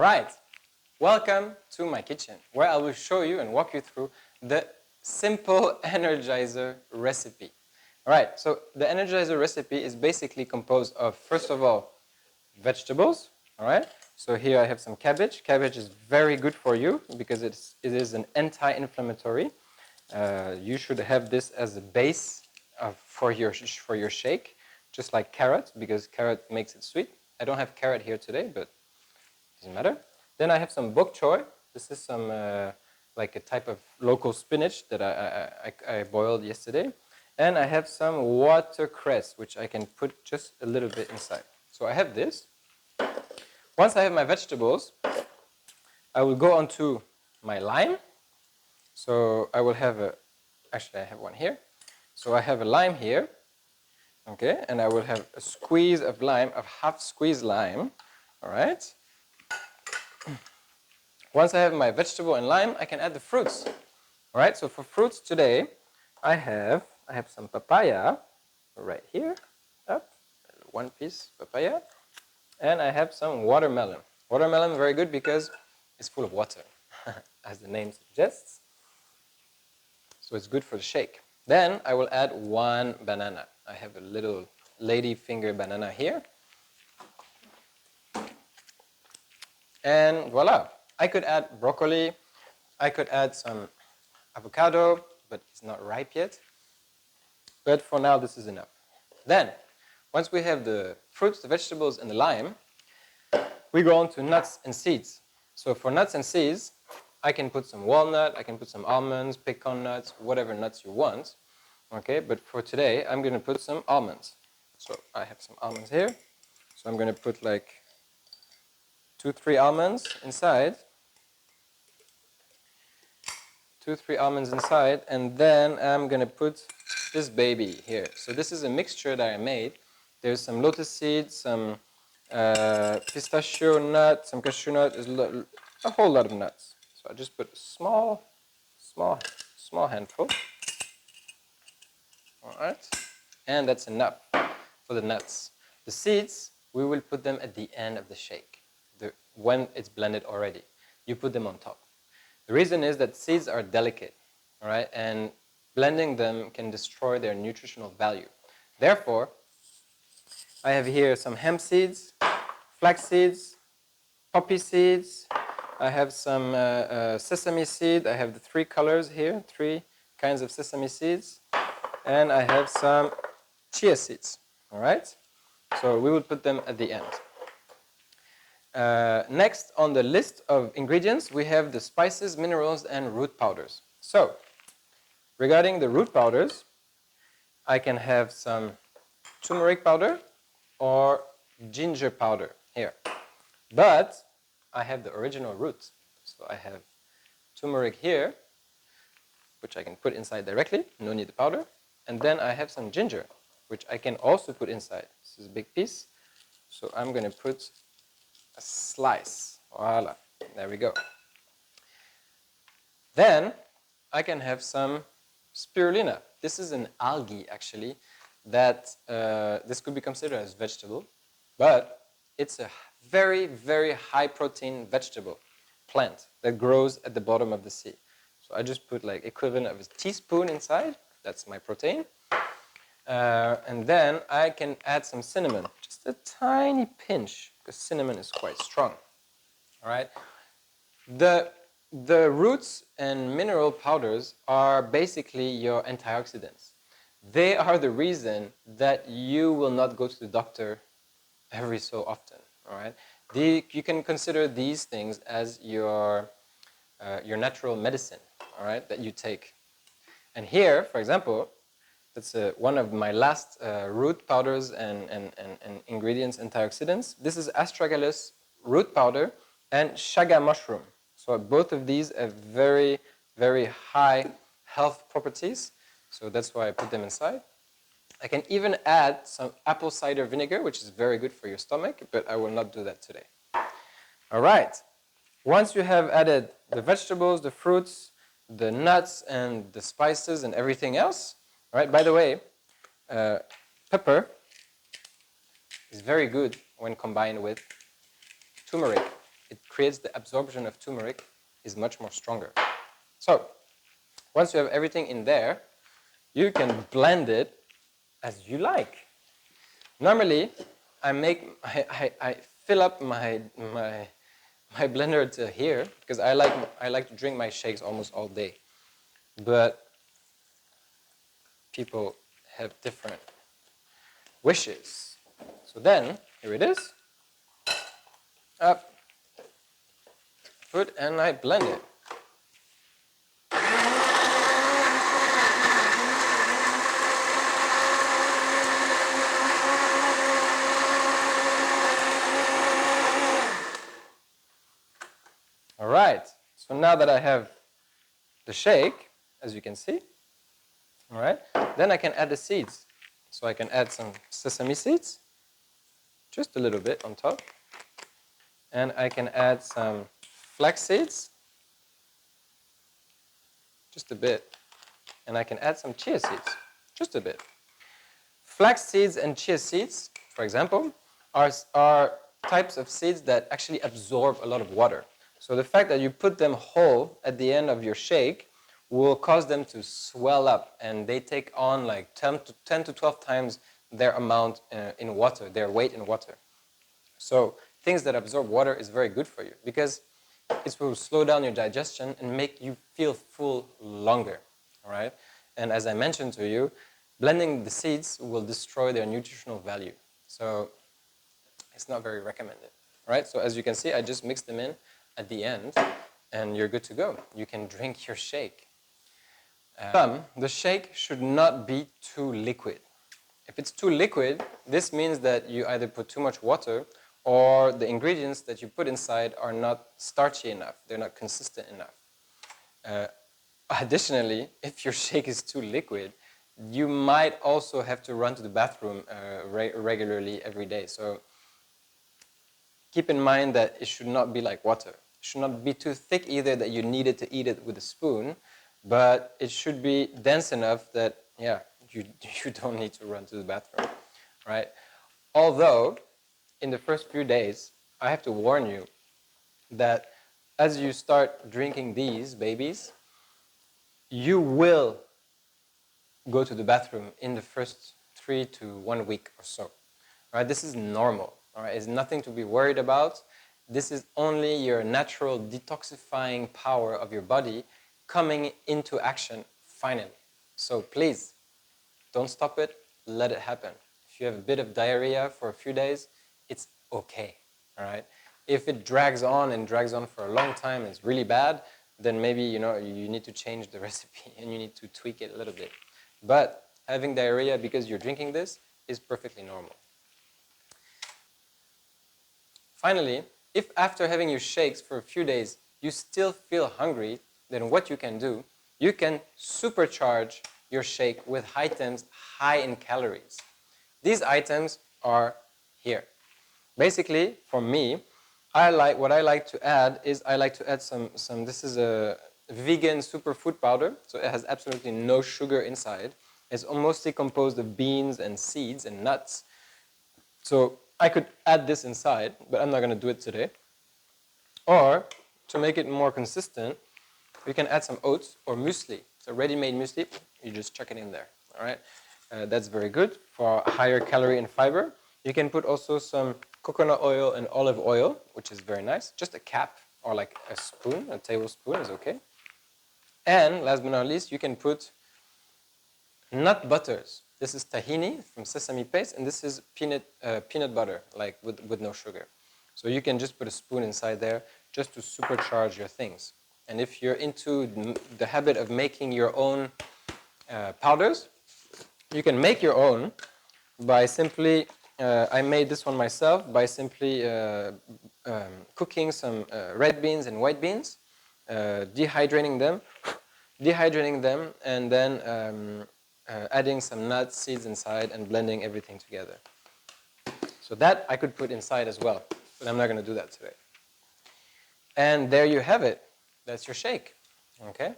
Right, welcome to my kitchen, where I will show you and walk you through the simple Energizer recipe. Alright, so the Energizer recipe is basically composed of, first of all, vegetables. Alright, so here I have some cabbage. Cabbage is very good for you because it is an anti-inflammatory. You should have this as a base for your shake, just like carrot, because carrot makes it sweet. I don't have carrot here today, but doesn't matter. Then I have some bok choy. This is some like a type of local spinach that I boiled yesterday. And I have some watercress, which I can put just a little bit inside. So I have this. Once I have my vegetables, I will go on to my lime. So I will have actually I have one here. So I have a lime here, okay, and I will have a squeeze of lime, a half squeeze lime, all right. Once I have my vegetable and lime, I can add the fruits, all right. So for fruits today, I have some papaya, right here, up, one piece papaya, and I have some watermelon. Watermelon very good because it's full of water, as the name suggests. So it's good for the shake. Then I will add one banana. I have a little lady finger banana here. And voila. I could add broccoli. I could add some avocado, but it's not ripe yet. But for now, this is enough. Then, once we have the fruits, the vegetables, and the lime, we go on to nuts and seeds. So for nuts and seeds, I can put some walnut, I can put some almonds, pecan nuts, whatever nuts you want. Okay, but for today, I'm going to put some almonds. So I have some almonds here. So I'm going to put like 2-3 almonds inside. 2-3 almonds inside, and then I'm going to put this baby here. So this is a mixture that I made. There's some lotus seeds, some pistachio nut, some cashew nut, a whole lot of nuts. So I just put a small handful. All right, and that's enough for the nuts. The seeds, we will put them at the end of the shake, when it's blended already. You put them on top. The reason is that seeds are delicate, all right, and blending them can destroy their nutritional value. Therefore, I have here some hemp seeds, flax seeds, poppy seeds. I have some sesame seed. I have the 3 colors here, 3 kinds of sesame seeds. And I have some chia seeds, all right? So we will put them at the end. Next on the list of ingredients, we have the spices, minerals, and root powders. So, regarding the root powders, I can have some turmeric powder or ginger powder here. But I have the original root. So I have turmeric here, which I can put inside directly, no need the powder. And then I have some ginger, which I can also put inside. This is a big piece. So I'm going to put a slice. Voila, there we go. Then I can have some spirulina. This is an algae, actually, that this could be considered as vegetable, but it's a very, very high protein vegetable plant that grows at the bottom of the sea. So I just put like equivalent of a teaspoon inside. That's my protein. And then I can add some cinnamon, just a tiny pinch, because cinnamon is quite strong. All right. The roots and mineral powders are basically your antioxidants. They are the reason that you will not go to the doctor every so often. All right. You can consider these things as your natural medicine. All right, that you take. And here, for example, that's one of my last root powders and ingredients, antioxidants. This is astragalus root powder and chaga mushroom. So both of these have very, very high health properties. So that's why I put them inside. I can even add some apple cider vinegar, which is very good for your stomach, but I will not do that today. All right. Once you have added the vegetables, the fruits, the nuts, and the spices, and everything else, all right, by the way, pepper is very good when combined with turmeric. it creates the absorption of turmeric is much more stronger. So once you have everything in there, you can blend it as you like. Normally, I fill up my blender to here because I like to drink my shakes almost all day. But people have different wishes. So then, here it is. Up, put, and I blend it. All right, so now that I have the shake, as you can see, all right, then I can add the seeds. So I can add some sesame seeds, just a little bit on top. And I can add some flax seeds, just a bit. And I can add some chia seeds, just a bit. Flax seeds and chia seeds, for example, are types of seeds that actually absorb a lot of water. So the fact that you put them whole at the end of your shake will cause them to swell up, and they take on like 10 to 12 times their amount in water, their weight in water. So things that absorb water is very good for you because it will slow down your digestion and make you feel full longer, all right? And as I mentioned to you, blending the seeds will destroy their nutritional value. So it's not very recommended, right? So as you can see, I just mixed them in at the end, and you're good to go. You can drink your shake. The shake should not be too liquid. If it's too liquid, this means that you either put too much water or the ingredients that you put inside are not starchy enough. They're not consistent enough. Additionally, if your shake is too liquid, you might also have to run to the bathroom regularly every day. So keep in mind that it should not be like water. It should not be too thick either that you needed to eat it with a spoon, but it should be dense enough that, yeah, you don't need to run to the bathroom, right? Although, in the first few days, I have to warn you that as you start drinking these babies, you will go to the bathroom in the first 3 to 1 week or so. Right? This is normal. All right? It's nothing to be worried about. This is only your natural detoxifying power of your body coming into action finally. So please, don't stop it. Let it happen. If you have a bit of diarrhea for a few days, it's okay. All right? If it drags on and drags on for a long time and it's really bad, then maybe you need to change the recipe and you need to tweak it a little bit. But having diarrhea because you're drinking this is perfectly normal. Finally, if after having your shakes for a few days you still feel hungry, then what you can do, you can supercharge your shake with items high in calories. These items are here. Basically, for me, what I like to add is I like to add some this is a vegan superfood powder, so it has absolutely no sugar inside. It's mostly composed of beans and seeds and nuts. So I could add this inside, but I'm not going to do it today. Or, to make it more consistent, you can add some oats or muesli. So ready-made muesli, you just chuck it in there. All right, that's very good for higher calorie and fiber. You can put also some coconut oil and olive oil, which is very nice. Just a cap or like a spoon, a tablespoon is okay. And last but not least, you can put nut butters. This is tahini from sesame paste, and this is peanut butter, like with no sugar. So you can just put a spoon inside there just to supercharge your things. And if you're into the habit of making your own powders, you can make your own by simply, I made this one myself, by simply cooking some red beans and white beans, dehydrating them, and then adding some nuts, seeds inside, and blending everything together. So that I could put inside as well, but I'm not going to do that today. And there you have it. That's your shake. Okay?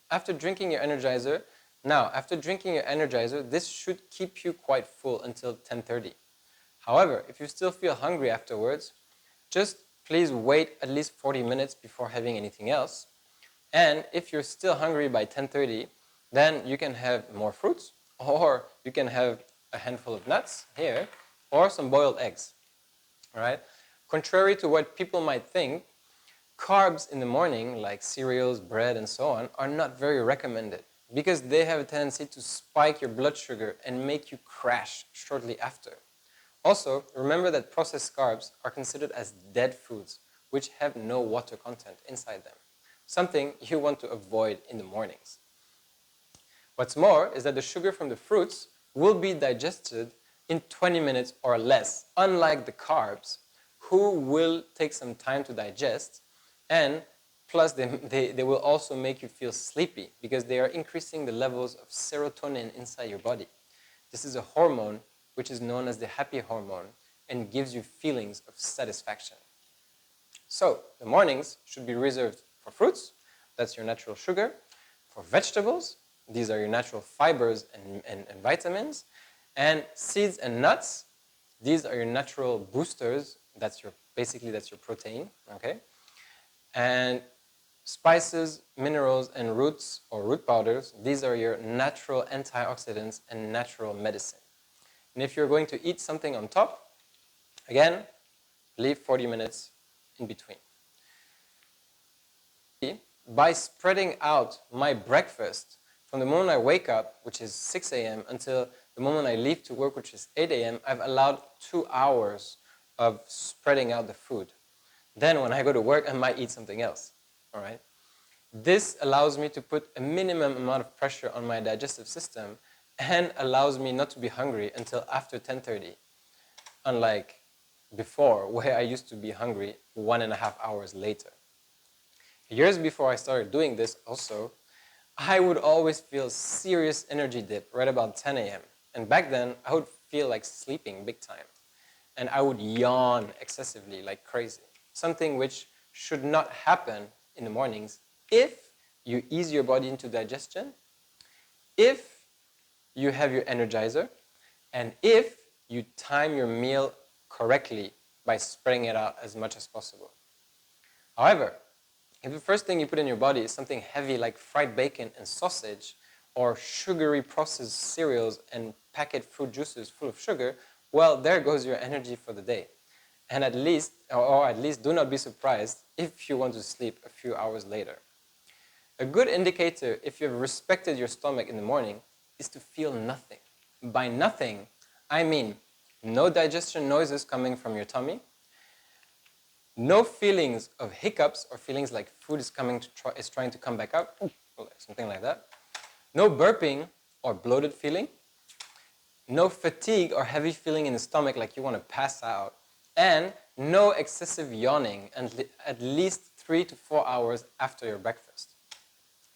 After drinking your Energizer, this should keep you quite full until 10:30. However, if you still feel hungry afterwards, just please wait at least 40 minutes before having anything else. And if you're still hungry by 10:30, then you can have more fruits, or you can have a handful of nuts here, or some boiled eggs. All right? Contrary to what people might think, carbs in the morning, like cereals, bread, and so on, are not very recommended because they have a tendency to spike your blood sugar and make you crash shortly after. Also, remember that processed carbs are considered as dead foods, which have no water content inside them, something you want to avoid in the mornings. What's more is that the sugar from the fruits will be digested in 20 minutes or less, unlike the carbs, who will take some time to digest, and plus they will also make you feel sleepy because they are increasing the levels of serotonin inside your body. This is a hormone which is known as the happy hormone and gives you feelings of satisfaction. So the mornings should be reserved for fruits, that's your natural sugar, for vegetables, these are your natural fibers and vitamins, and seeds and nuts, these are your natural boosters, basically that's your protein, okay? And spices, minerals, and roots or root powders, these are your natural antioxidants and natural medicine. And if you're going to eat something on top, again, leave 40 minutes in between. By spreading out my breakfast from the moment I wake up, which is 6 a.m., until the moment I leave to work, which is 8 a.m., I've allowed 2 hours of spreading out the food. Then when I go to work, I might eat something else, all right? This allows me to put a minimum amount of pressure on my digestive system and allows me not to be hungry until after 10:30, unlike before, where I used to be hungry 1.5 hours later. Years before I started doing this also, I would always feel serious energy dip right about 10 a.m. And back then, I would feel like sleeping big time. And I would yawn excessively like crazy, something which should not happen in the mornings if you ease your body into digestion, if you have your energizer, and if you time your meal correctly by spreading it out as much as possible. However, if the first thing you put in your body is something heavy like fried bacon and sausage, or sugary processed cereals and packet fruit juices full of sugar, well, there goes your energy for the day. And at least do not be surprised if you want to sleep a few hours later. A good indicator if you've respected your stomach in the morning is to feel nothing. By nothing, I mean no digestion noises coming from your tummy, no feelings of hiccups or feelings like food is trying to come back up, something like that. No burping or bloated feeling. No fatigue or heavy feeling in the stomach like you want to pass out. And no excessive yawning at least 3 to 4 hours after your breakfast.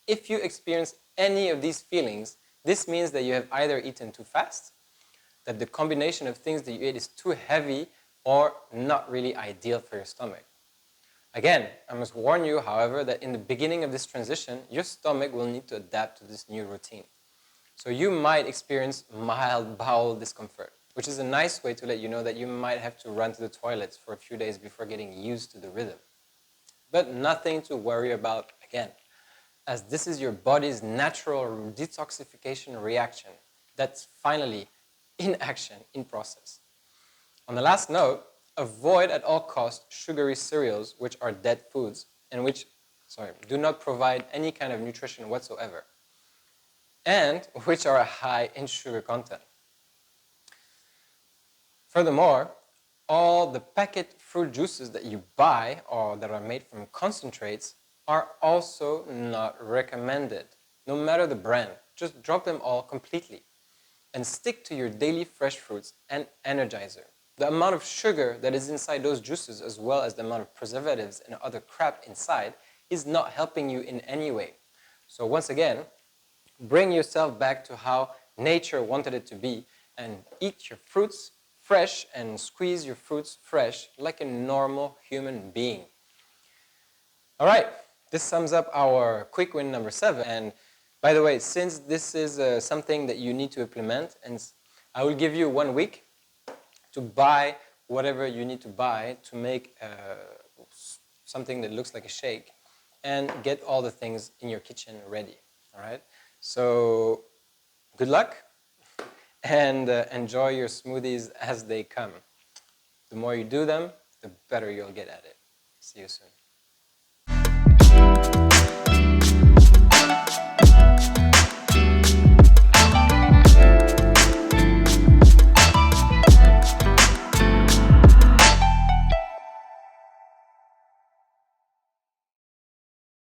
If you experience any of these feelings, this means that you have either eaten too fast, that the combination of things that you ate is too heavy, or not really ideal for your stomach. Again, I must warn you, however, that in the beginning of this transition, your stomach will need to adapt to this new routine. So you might experience mild bowel discomfort, which is a nice way to let you know that you might have to run to the toilets for a few days before getting used to the rhythm. But nothing to worry about again, as this is your body's natural detoxification reaction that's finally in action, in process. On the last note, avoid at all costs sugary cereals, which are dead foods and which, do not provide any kind of nutrition whatsoever, and which are high in sugar content. Furthermore, all the packet fruit juices that you buy or that are made from concentrates are also not recommended, no matter the brand. Just drop them all completely and stick to your daily fresh fruits and Energizer. The amount of sugar that is inside those juices, as well as the amount of preservatives and other crap inside, is not helping you in any way. So once again, bring yourself back to how nature wanted it to be and eat your fruits fresh and squeeze your fruits fresh like a normal human being. All right, this sums up our quick win number 7. And by the way, since this is something that you need to implement, and I will give you 1 week to buy whatever you need to buy to make something that looks like a shake, and get all the things in your kitchen ready. All right. So good luck, and enjoy your smoothies as they come. The more you do them, the better you'll get at it. See you soon.